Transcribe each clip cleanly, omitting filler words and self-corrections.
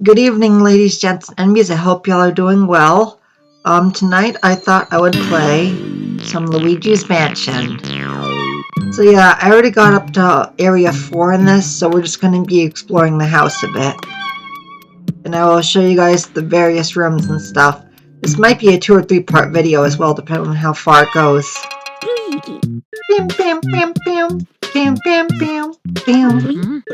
Good evening, ladies, gents, and enemies. I hope y'all are doing well. Tonight I thought I would play some Luigi's Mansion. So yeah, I already got up to area 4 in this, so we're just going to be exploring the house a bit. And I will show you guys the various rooms and stuff. This might be a 2 or 3 part video as well, depending on how far it goes. Bam, bam, bam, bam. Bam, bam, bam, bam.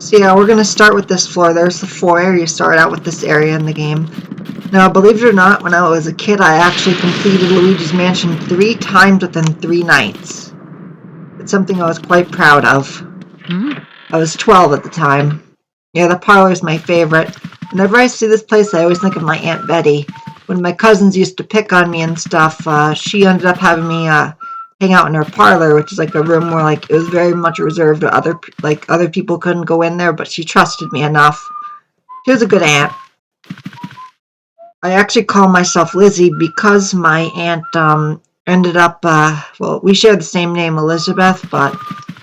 So yeah, we're going to start with this floor. There's the foyer. You start out with this area in the game. Now, believe it or not, when I was a kid, I actually completed Luigi's Mansion 3 times within 3 nights. It's something I was quite proud of. I was 12 at the time. Yeah, the parlor is my favorite. Whenever I see this place, I always think of my Aunt Betty. When my cousins used to pick on me and stuff, she ended up having me hang out in her parlor, which is like a room where it was very much reserved to other people couldn't go in there, but she trusted me enough. She was a good aunt. I actually call myself Lizzie because my aunt ended up, well, we share the same name, Elizabeth, but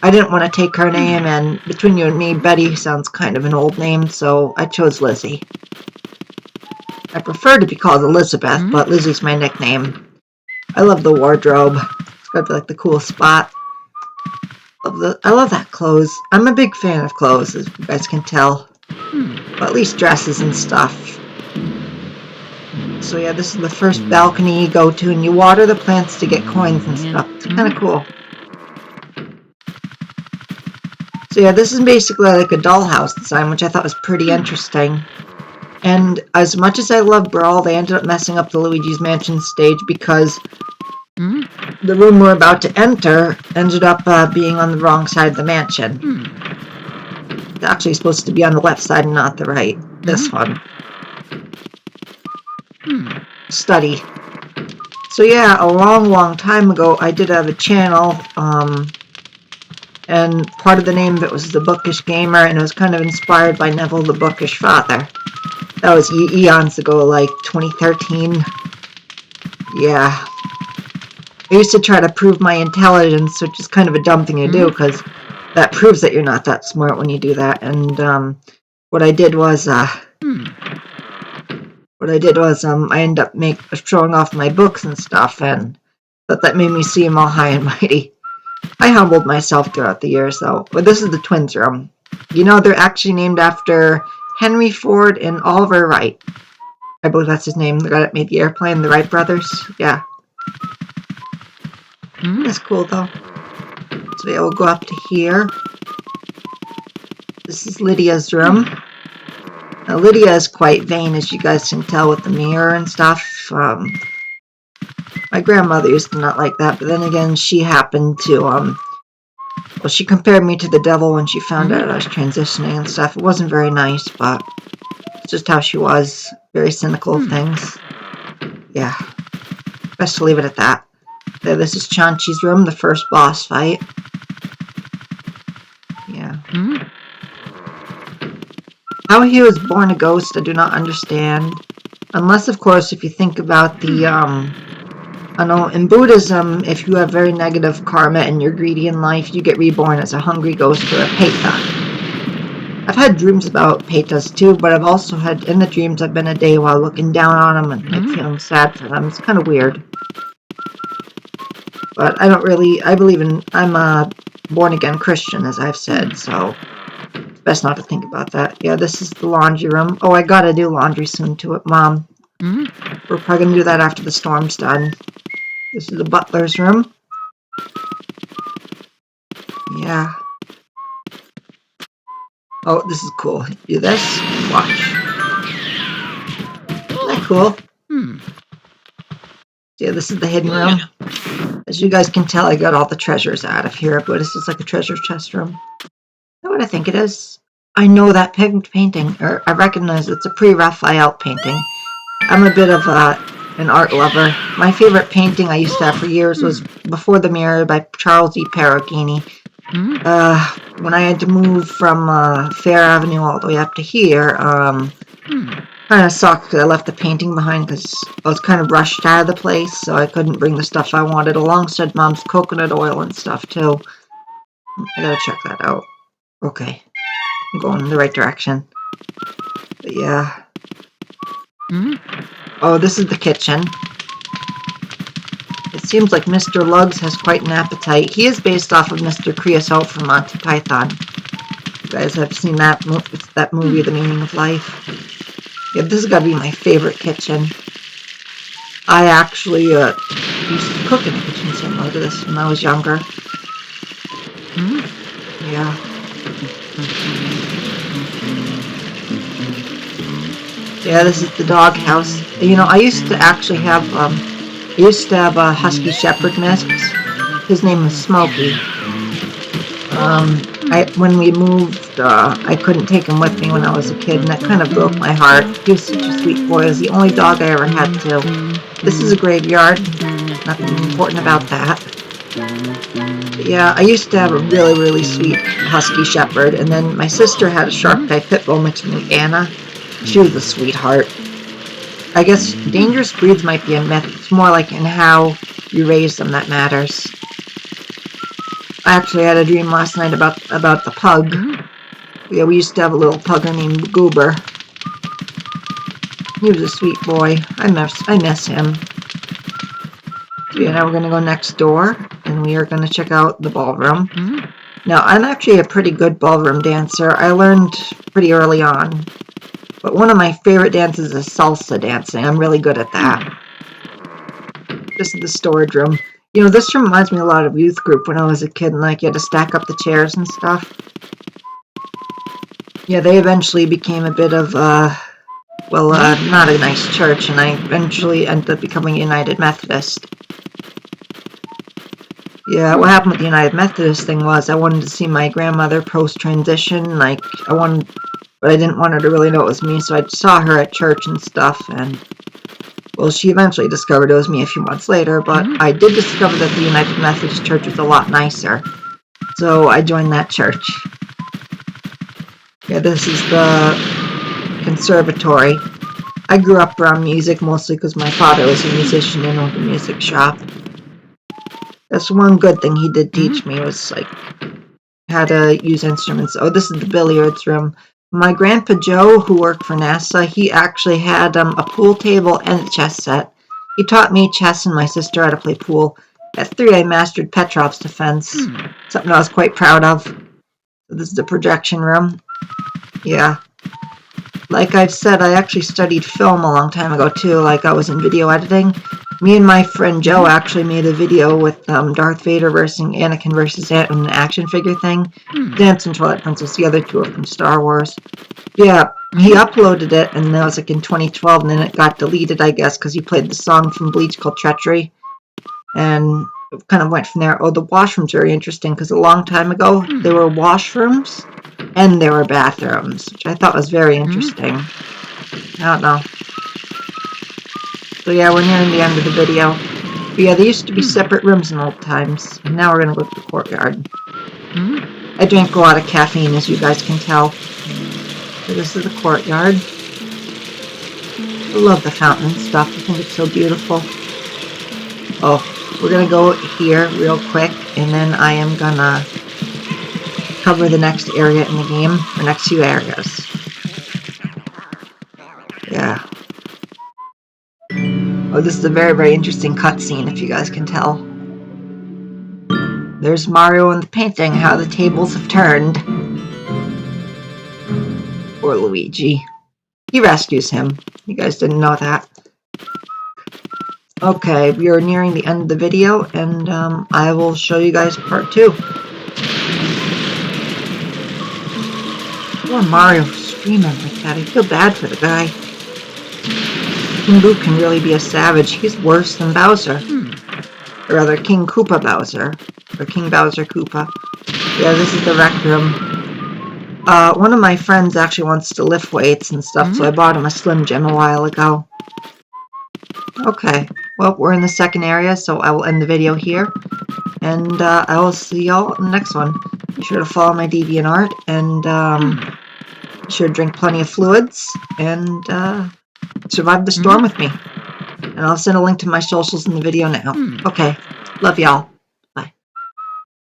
I didn't want to take her name, and between you and me, Betty sounds kind of an old name, so I chose Lizzie. I prefer to be called Elizabeth, but Lizzie's my nickname. I love the wardrobe. It's got like the cool spot. I love that clothes. I'm a big fan of clothes, as you guys can tell. But at least dresses and stuff. So yeah, this is the first balcony you go to, and you water the plants to get coins and stuff. It's kind of cool. So yeah, this is basically like a dollhouse design, which I thought was pretty interesting. And as much as I love Brawl, they ended up messing up the Luigi's Mansion stage because the room we're about to enter ended up being on the wrong side of the mansion. It's actually supposed to be on the left side and not the right. This one. Study. So yeah, a long time ago, I did have a channel, and part of the name of it was The Bookish Gamer, and it was kind of inspired by Neville the Bookish Father. That was eons ago, like 2013. Yeah. I used to try to prove my intelligence, which is kind of a dumb thing to do, because that proves that you're not that smart when you do that. And what I did was, I ended up showing off my books and stuff, and that made me seem all high and mighty. I humbled myself throughout the years, though. But this is the twins' room. You know, they're actually named after Henry Ford and Oliver Wright. I believe that's his name, the guy that made the airplane, the Wright brothers. Yeah. That's cool, though. So yeah, we'll go up to here. This is Lydia's room. Now, Lydia is quite vain, as you guys can tell with the mirror and stuff. My grandmother used to not like that, but then again, she happened to, well, she compared me to the devil when she found out I was transitioning and stuff. It wasn't very nice, but it's just how she was. Very cynical of things. Yeah. Best to leave it at that. There, this is Chanchi's room, the first boss fight. Yeah. How he was born a ghost, I do not understand. Unless, of course, if you think about the, I know, in Buddhism, if you have very negative karma and you're greedy in life, you get reborn as a hungry ghost or a Peta. I've had dreams about Petas too, but I've also had, in the dreams, I've been a day while looking down on them and feeling sad for them. It's kind of weird. But I believe I'm a born-again Christian, as I've said, so it's best not to think about that. Yeah, this is the laundry room. Oh, I gotta do laundry soon to it, Mom. We're probably gonna do that after the storm's done. This is the butler's room. Yeah. Oh, this is cool. Do this. Watch. Isn't that cool? Yeah, this is the hidden room. As you guys can tell, I got all the treasures out of here, but this is like a treasure chest room. Is that what I think it is? I know that painting, or I recognize it's a pre-Raphael painting. I'm a bit of an art lover. My favorite painting I used to have for years was Before the Mirror by Charles E. Perugini. When I had to move from Fair Avenue all the way up to here, kind of sucked that I left the painting behind because I was kind of rushed out of the place, so I couldn't bring the stuff I wanted alongside Mom's coconut oil and stuff too. I gotta check that out. Okay. I'm going in the right direction. But yeah. Oh, this is the kitchen. It seems like Mr. Luggs has quite an appetite. He is based off of Mr. Creosote from Monty Python. You guys have seen that movie, The Meaning of Life. Yeah, this has got to be my favorite kitchen. I actually used to cook in a kitchen similar to this when I was younger. Yeah. Yeah, this is the doghouse. You know, I used to actually have a husky shepherd mix. His name was Smokey. When we moved, I couldn't take him with me when I was a kid, and that kind of broke my heart. He was such a sweet boy. He was the only dog I ever had, too. This is a graveyard. Nothing important about that. But yeah, I used to have a really, really sweet husky shepherd, and then my sister had a sharp-eyed pit bull mixed with Anna. She was a sweetheart. I guess dangerous breeds might be a myth. It's more like in how you raise them that matters. I actually had a dream last night about the pug. Yeah, we used to have a little pugger named Goober. He was a sweet boy. I miss him. So yeah, now we're going to go next door, and we are going to check out the ballroom. Now, I'm actually a pretty good ballroom dancer. I learned pretty early on. But one of my favorite dances is salsa dancing. I'm really good at that. This is the storage room. You know, this reminds me a lot of youth group when I was a kid, and like you had to stack up the chairs and stuff. Yeah, they eventually became a bit of, not a nice church, and I eventually ended up becoming United Methodist. Yeah, what happened with the United Methodist thing was I wanted to see my grandmother post-transition, but I didn't want her to really know it was me, so I saw her at church and stuff, and well, she eventually discovered it was me a few months later, but I did discover that the United Methodist Church was a lot nicer. So I joined that church. Yeah, this is the conservatory. I grew up around music mostly because my father was a musician and owned a music shop. That's one good thing he did teach me was like how to use instruments. Oh, this is the billiards room. My grandpa Joe, who worked for NASA, he actually had a pool table and a chess set. He taught me chess and my sister how to play pool. At 3, I mastered Petrov's defense, something I was quite proud of. So this is the projection room. Yeah. Like I've said, I actually studied film a long time ago, too. Like I was in video editing. Me and my friend Joe actually made a video with Darth Vader versus Anakin versus an action figure thing. Dance and Twilight Princess, the other two are from Star Wars. Yeah, he uploaded it, and that was like in 2012, and then it got deleted, I guess, because he played the song from Bleach called Treachery. And it kind of went from there. Oh, the washrooms are very interesting, because a long time ago, there were washrooms, and there were bathrooms, which I thought was very interesting. I don't know. So yeah, we're nearing the end of the video. But yeah, there used to be separate rooms in old times, and now we're going to go to the courtyard. I drink a lot of caffeine, as you guys can tell. So this is the courtyard. I love the fountain and stuff. I think it's so beautiful. Oh, we're going to go here real quick, and then I am going to cover the next area in the game, the next few areas. Yeah. Oh, this is a very, very interesting cutscene, if you guys can tell. There's Mario in the painting, how the tables have turned. Poor Luigi. He rescues him. You guys didn't know that. Okay, we are nearing the end of the video, and I will show you guys part 2. Poor Mario screaming like that. I feel bad for the guy. King Boo can really be a savage. He's worse than Bowser. Or rather, King Koopa Bowser. Or King Bowser Koopa. Yeah, this is the rec room. One of my friends actually wants to lift weights and stuff, so I bought him a Slim Jim a while ago. Okay, well, we're in the second area, so I will end the video here. And I will see y'all in the next one. Be sure to follow my DeviantArt, and be sure to drink plenty of fluids, and survive the storm with me. And I'll send a link to my socials in the video now. Okay, love y'all.